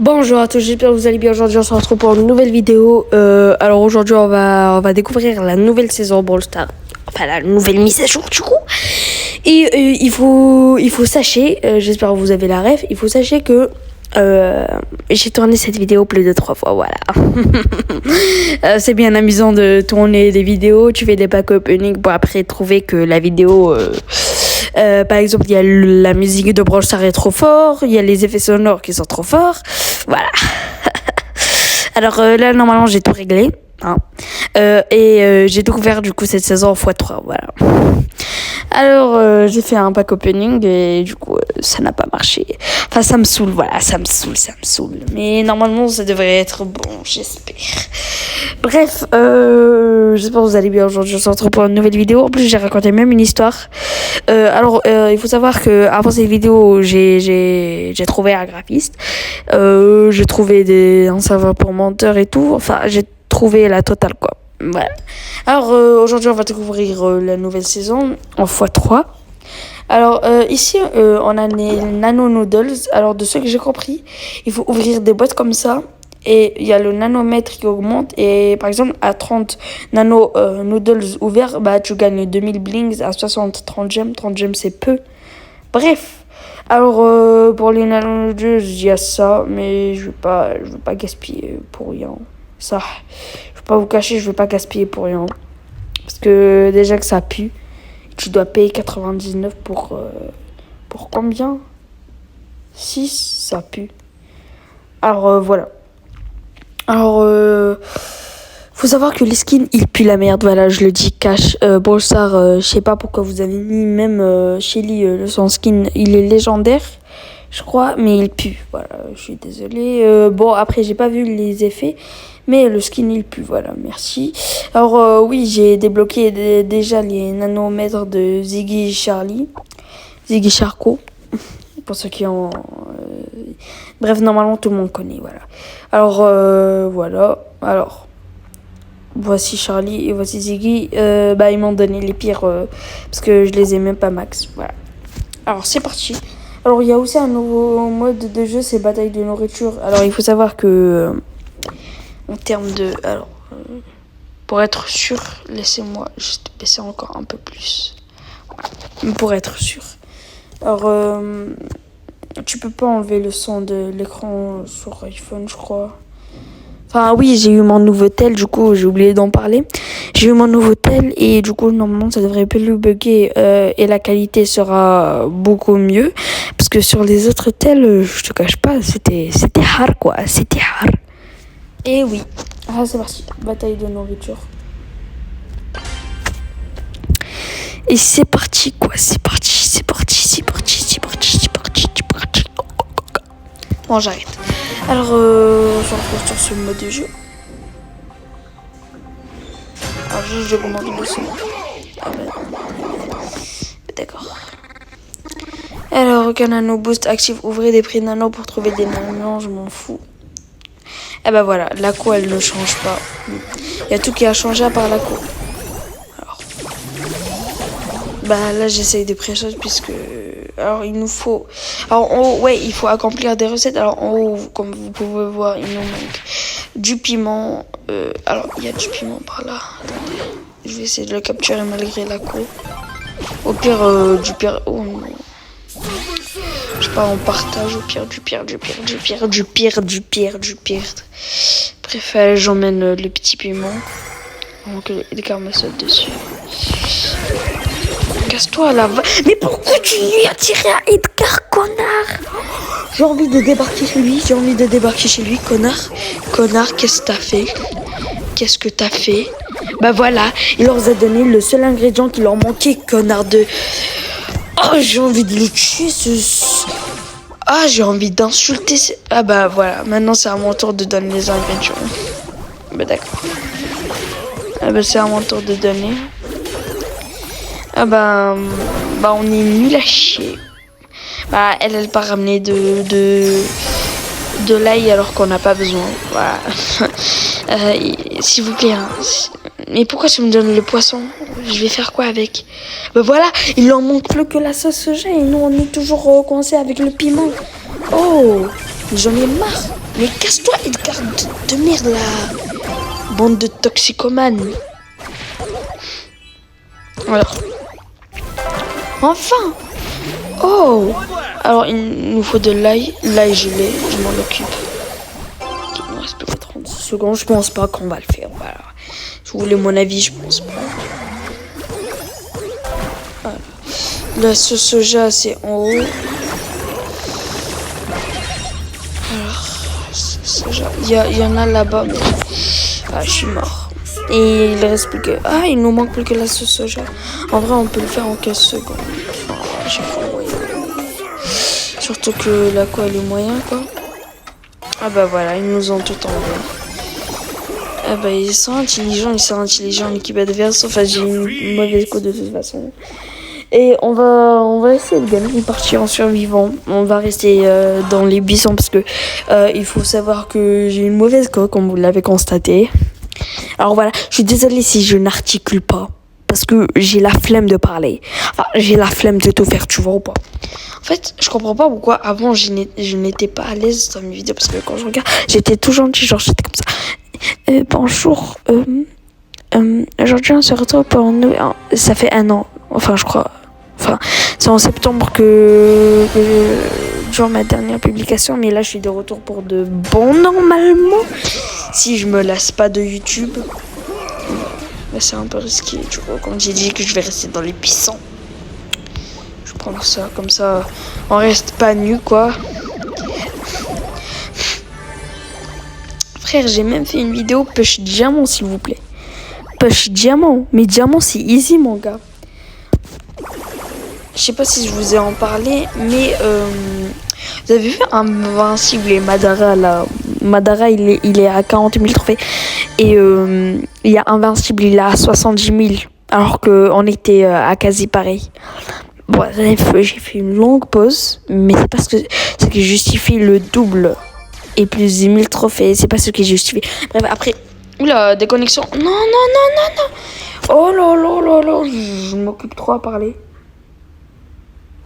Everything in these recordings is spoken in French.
Bonjour à tous, j'espère que vous allez bien. Aujourd'hui on se retrouve pour une nouvelle vidéo. Alors aujourd'hui on va découvrir la nouvelle saison Brawl Stars. Enfin la nouvelle mise à jour du coup. Et il faut sachez, j'espère que vous avez la ref, il faut sachez que j'ai tourné cette vidéo plus de 3 fois, voilà. C'est bien amusant de tourner des vidéos, tu fais des pack opening pour après trouver que la vidéo... par exemple, il y a la musique de Brawl Stars est trop fort, il y a les effets sonores qui sont trop forts, voilà. Alors là, normalement, j'ai tout réglé, hein. J'ai découvert du coup cette saison en x3, voilà. Alors, j'ai fait un pack opening et du coup, ça n'a pas marché. Enfin, ça me saoule, voilà, ça me saoule. Mais normalement, ça devrait être bon, j'espère. Bref, j'espère que vous allez bien aujourd'hui. On se retrouve pour une nouvelle vidéo. En plus, j'ai raconté même une histoire. Il faut savoir que avant cette vidéo, j'ai trouvé un graphiste. J'ai trouvé un serveur pour menteurs et tout. Enfin, j'ai trouvé la totale, quoi. Voilà. Alors, aujourd'hui, on va découvrir la nouvelle saison en x3. Alors, ici, on a les nano noodles. Alors, de ce que j'ai compris, il faut ouvrir des boîtes comme ça. Et il y a le nanomètre qui augmente. Et par exemple, à 30 nano noodles ouverts, bah, tu gagnes 2000 blings. À 60, 30 gemmes. 30 gemmes, c'est peu. Bref. Alors, pour les nano noodles, il y a ça. Mais je veux pas gaspiller pour rien. Ça, je vais pas vous cacher, je vais pas gaspiller pour rien. Parce que déjà que ça pue. Tu dois payer 99 pour combien? 6, ça pue. Alors, voilà. Alors, faut savoir que les skins, ils puent la merde. Voilà, je le dis cash. Brawl Stars, je sais pas pourquoi vous avez mis même Shelly, son skin, il est légendaire, je crois, mais il pue. Voilà, je suis désolée. Bon, après, j'ai pas vu les effets, mais le skin, il pue. Voilà, merci. Alors, oui, j'ai débloqué déjà les nanomètres de Ziggy Charco. Pour ceux qui ont... Bref, normalement, tout le monde connaît, voilà. Alors, voilà. Alors, voici Charlie et voici Ziggy. Ils m'ont donné les pires parce que je les ai même pas max. Voilà. Alors, c'est parti. Alors, il y a aussi un nouveau mode de jeu, c'est bataille de nourriture. Alors, il faut savoir que... en termes de... Alors, pour être sûr, laissez-moi juste baisser encore un peu plus. Voilà. Pour être sûr. Alors, tu peux pas enlever le son de l'écran sur iPhone, je crois. Enfin, oui, j'ai eu mon nouveau tel, du coup, j'ai oublié d'en parler. J'ai eu mon nouveau tel et du coup, normalement, ça devrait plus bugger et la qualité sera beaucoup mieux. Parce que sur les autres tels, je te cache pas, c'était hard, quoi. C'était hard. Et oui. Ah, c'est parti. Bataille de nourriture. Et c'est parti, quoi. C'est parti. Bon, j'arrête. Alors, je retrouve sur ce mode de jeu. Alors, juste, je commande doucement. Ah ben, d'accord. Alors, aucun nano boost active. Ouvrez des prix nano pour trouver des nanos, je m'en fous. Eh ben voilà, la co, elle ne change pas. Il y a tout qui a changé à part la co. Alors, bah là, j'essaye de pré-chose puisque... Alors, il nous faut... Alors, en haut, ouais, il faut accomplir des recettes. Alors, en haut, comme vous pouvez voir, il nous manque du piment. Alors, il y a du piment par là. Attendez. Je vais essayer de le capturer malgré la co. Au pire, du pire... Oh non. Je sais pas, on partage au pire, du pire. Bref, j'emmène le petit piment. Donc, Edgar me saute dessus. Casse-toi là. Mais pourquoi tu lui as tiré à Edgar, connard? J'ai envie de débarquer chez lui, connard. Connard, qu'est-ce que t'as fait? Bah voilà, il leur a donné le seul ingrédient qui leur manquait, connard de... Oh, j'ai envie de le tuer, Ah, j'ai envie d'insulter... Ah bah voilà, maintenant c'est à mon tour de donner les ingrédients. Bah d'accord. Ah bah c'est à mon tour de donner. Ah bah on est nul à chier. Bah elle pas ramener de l'ail alors qu'on n'a pas besoin. Voilà. S'il vous plaît. Hein. Mais pourquoi tu me donnes le poisson? Je vais faire quoi avec? Bah voilà, il en manque plus que la sauce soja et nous on est toujours coincé avec le piment. Oh, j'en ai marre. Mais casse-toi, Edgar de merde, là. Bande de toxicomanes. Alors. Enfin. Oh. Alors, il nous faut de l'ail. L'ail, je m'en occupe. Il nous reste plus que 36 secondes. Je pense pas qu'on va le faire. Voilà. Si vous voulez mon avis, je pense pas. Voilà. La sauce soja, c'est en haut. Alors, soja. Il y en a là-bas, mais... Ah, je suis mort. Et il reste plus que... Ah, il nous manque plus que la sauce soja. En vrai, on peut le faire en 15 secondes. J'ai pas moyen. Surtout que la quoi, elle est moyen, quoi. Ah bah voilà, ils nous ont tout enlevé. Ah bah ils sont intelligents, l'équipe adverse. Enfin, j'ai une mauvaise co de toute façon. Et on va essayer de gagner, partir en survivant. On va rester dans les buissons parce que il faut savoir que j'ai une mauvaise co, comme vous l'avez constaté. Alors voilà, je suis désolée si je n'articule pas. Parce que j'ai la flemme de parler. Enfin, j'ai la flemme de tout faire, tu vois ou pas. En fait, je comprends pas pourquoi avant je n'étais pas à l'aise dans mes vidéos. Parce que quand je regarde, j'étais tout gentil, genre j'étais comme ça. Bonjour, aujourd'hui on se retrouve pour nous. Ça fait 1 an, enfin je crois. Enfin, c'est en septembre que genre ma dernière publication. Mais là, je suis de retour pour de bon normalement. Si je me lasse pas de YouTube. Mais c'est un peu risqué, tu vois. Comme j'ai dit que je vais rester dans les buissons. Je prends ça, comme ça, on reste pas nu, quoi. Frère, j'ai même fait une vidéo push diamant, s'il vous plaît. Push diamant. Mais diamant, c'est easy, mon gars. Je sais pas si je vous ai en parlé, mais vous avez vu Invincible et Madara, là. Madara, il est à 40 000 trophées. Et il y a Invincible, il est à 70 000. Alors qu'on était à quasi pareil. Bref, j'ai fait une longue pause. Mais c'est parce que ce qui justifie le double et plus 10 000 trophées. C'est pas ce qui justifie. Bref, après... Oula, déconnexion. Non. Oh là. Je m'occupe trop à parler.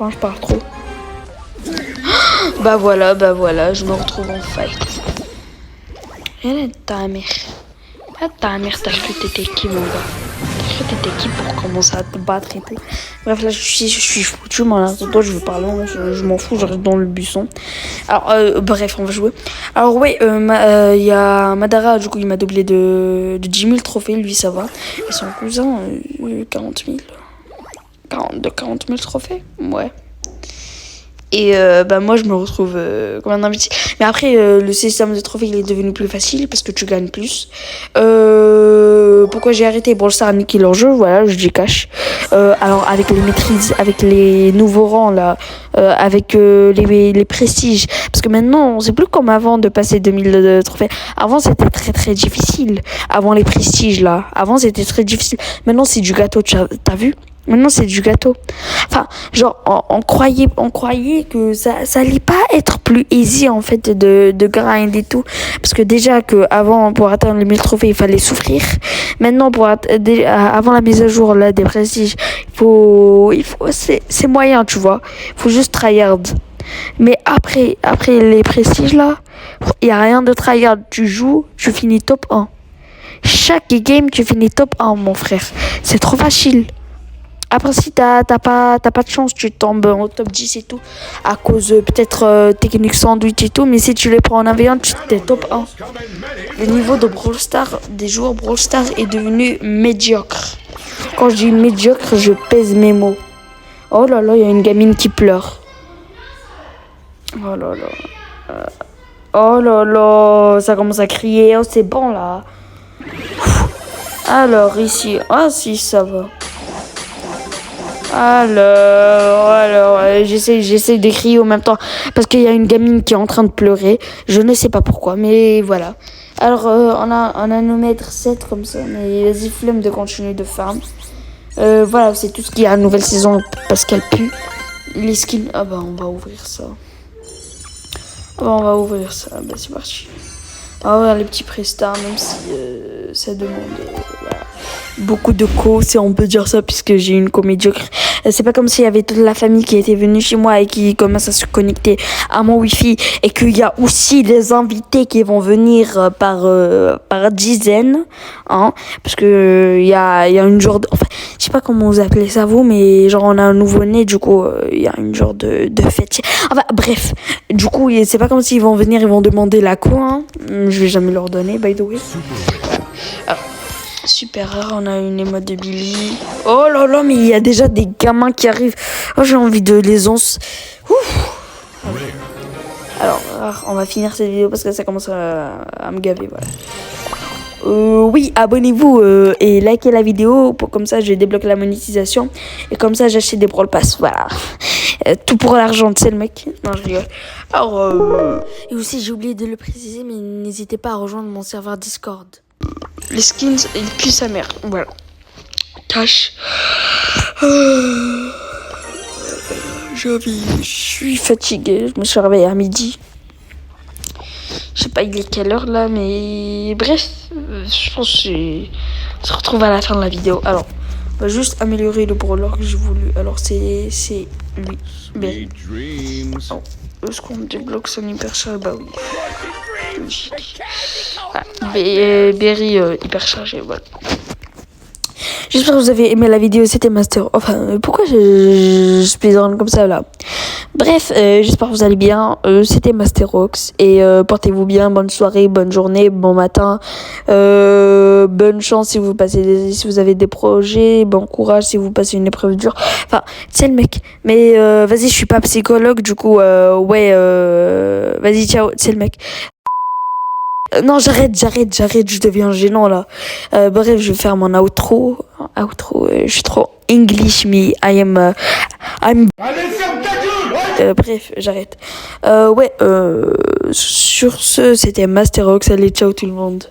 Enfin, je parle trop. Bah voilà, je me retrouve en fight. Et ta mère. Ah, ta mère, t'as cru que t'étais qui, mon gars? T'as cru que t'étais qui pour commencer à te battre et tout? Bref, là, je suis foutu, moi, là, toi, je veux parler, je m'en fous, je reste dans le buisson. Alors, bref, on va jouer. Alors, ouais, il y a Madara, du coup, il m'a doublé de 10 000 trophées, lui, ça va. Et son cousin, 40 000. 40 000 trophées, ouais. Et bah moi je me retrouve comme un invité. Mais après le système de trophées il est devenu plus facile parce que tu gagnes plus. Pourquoi j'ai arrêté Brawl Stars a niqué leur jeu, voilà, je dis cash. Alors avec les maîtrises, avec les nouveaux rangs là, avec les prestiges. Parce que maintenant c'est plus comme avant de passer 2000 trophées. Avant c'était très très difficile. Avant les prestiges là, avant c'était très difficile. Maintenant c'est du gâteau, t'as vu? Maintenant, c'est du gâteau. Enfin, genre, on croyait que ça allait pas être plus easy, en fait, de grind et tout. Parce que déjà, avant pour atteindre les 1000 trophées, il fallait souffrir. Maintenant, avant la mise à jour, là, des prestiges, c'est moyen, tu vois. Il faut juste tryhard. Mais après les prestiges, là, il y a rien de tryhard. Tu joues, tu finis top 1. Chaque game, tu finis top 1, mon frère. C'est trop facile. Après, si t'as pas de chance, tu tombes au top 10 et tout, à cause peut-être technique sandwich et tout, mais si tu les prends en avion, tu t'es top 1. Le niveau de Brawl Stars, des joueurs Brawl Stars est devenu médiocre. Quand je dis médiocre, je pèse mes mots. Oh là là, il y a une gamine qui pleure. Oh là là. Oh là là, ça commence à crier. Oh, c'est bon là. Alors, ici, ah si, ça va. Alors, j'essaie de crier en même temps parce qu'il y a une gamine qui est en train de pleurer. Je ne sais pas pourquoi, mais voilà. Alors, on a nos mètres 7 comme ça, mais vas-y, flemme de continuer de farm. Voilà, c'est tout ce qu'il y a à la nouvelle saison parce qu'elle pue. Les skins, ah bah on va ouvrir ça. Bah c'est parti. Ah ouais, les petits prestars, même si ça demande voilà, beaucoup de co, si on peut dire ça, puisque j'ai une co médiocre. C'est pas comme s'il y avait toute la famille qui était venue chez moi et qui commence à se connecter à mon wifi et qu'il y a aussi des invités qui vont venir par dizaines, hein, parce que il y a une genre de, enfin, je sais pas comment vous appelez ça vous, mais genre on a un nouveau-né, du coup il y a une genre de fête. Enfin bref, du coup c'est pas comme s'ils vont venir, ils vont demander la quoi, hein. Je vais jamais leur donner, by the way. Alors, super rare, on a une émote de Billy. Oh là là, mais il y a déjà des gamins qui arrivent. Oh, j'ai envie de les once. Ouf. Alors, on va finir cette vidéo parce que ça commence à me gaver, voilà. Oui, abonnez-vous et likez la vidéo, comme ça je débloque la monétisation et comme ça j'achète des Brawl Pass, voilà. Tout pour l'argent, tu sais le mec. Non, je rigole. Alors, et aussi j'ai oublié de le préciser, mais n'hésitez pas à rejoindre mon serveur Discord. Les skins, ils puent sa mère, voilà. Cash. Je suis fatigué, je me suis réveillé à midi. Je sais pas il est quelle heure là, mais bref, je pense que on se retrouve à la fin de la vidéo. Alors, on va juste améliorer le brawler que j'ai voulu. Alors c'est lui, Berry. Oh, est-ce qu'on débloque son hyper chargé? Bah oui. Logique. Ah, Berry hyper chargé, voilà. J'espère que vous avez aimé la vidéo, c'était Master. Enfin, pourquoi je speedrun comme ça là? Bref, j'espère que vous allez bien. C'était Masterox et portez-vous bien. Bonne soirée, bonne journée, bon matin. Bonne chance si si vous avez des projets. Bon courage si vous passez une épreuve dure. Enfin, c'est le mec. Mais vas-y, je suis pas psychologue, du coup, ouais. Vas-y, ciao, c'est le mec. Non, j'arrête, je deviens gênant là. Bref, je vais faire mon outro. Je suis trop English, mais I'm. Allez, ferme ta gueule. Bref, j'arrête. Ouais, sur ce, c'était Masterox. Allez, ciao tout le monde.